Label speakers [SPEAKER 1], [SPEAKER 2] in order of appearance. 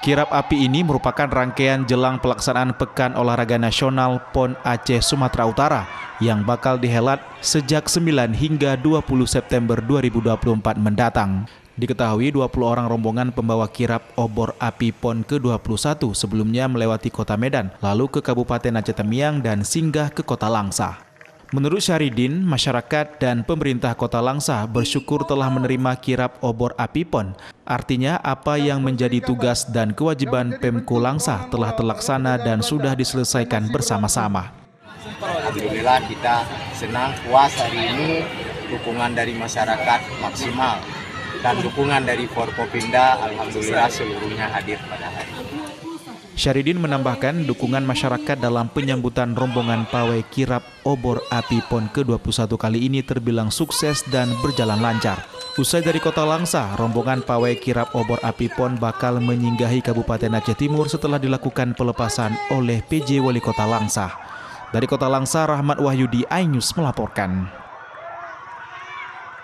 [SPEAKER 1] Kirap api ini merupakan rangkaian jelang pelaksanaan Pekan Olahraga Nasional PON Aceh Sumatera Utara yang bakal dihelat sejak 9 hingga 20 September 2024 mendatang. Diketahui 20 orang rombongan pembawa kirap obor api PON ke-21 sebelumnya melewati kota Medan, lalu ke Kabupaten Aceh Tamiang dan singgah ke kota Langsa. Menurut Syahridin, masyarakat dan pemerintah Kota Langsa bersyukur telah menerima kirap obor api PON. Artinya apa yang menjadi tugas dan kewajiban Pemko Langsa telah terlaksana dan sudah diselesaikan bersama-sama.
[SPEAKER 2] Alhamdulillah kita senang, puas hari ini, dukungan dari masyarakat maksimal dan dukungan dari Forkopimda alhamdulillah seluruhnya hadir pada hari ini.
[SPEAKER 1] Syahridin menambahkan dukungan masyarakat dalam penyambutan rombongan pawai kirap obor api PON ke-21 kali ini terbilang sukses dan berjalan lancar. Usai dari kota Langsa, rombongan pawai kirap obor api PON bakal menyinggahi Kabupaten Aceh Timur setelah dilakukan pelepasan oleh PJ Wali Kota Langsa. Dari kota Langsa, Rahmat Wahyudi, iNews melaporkan.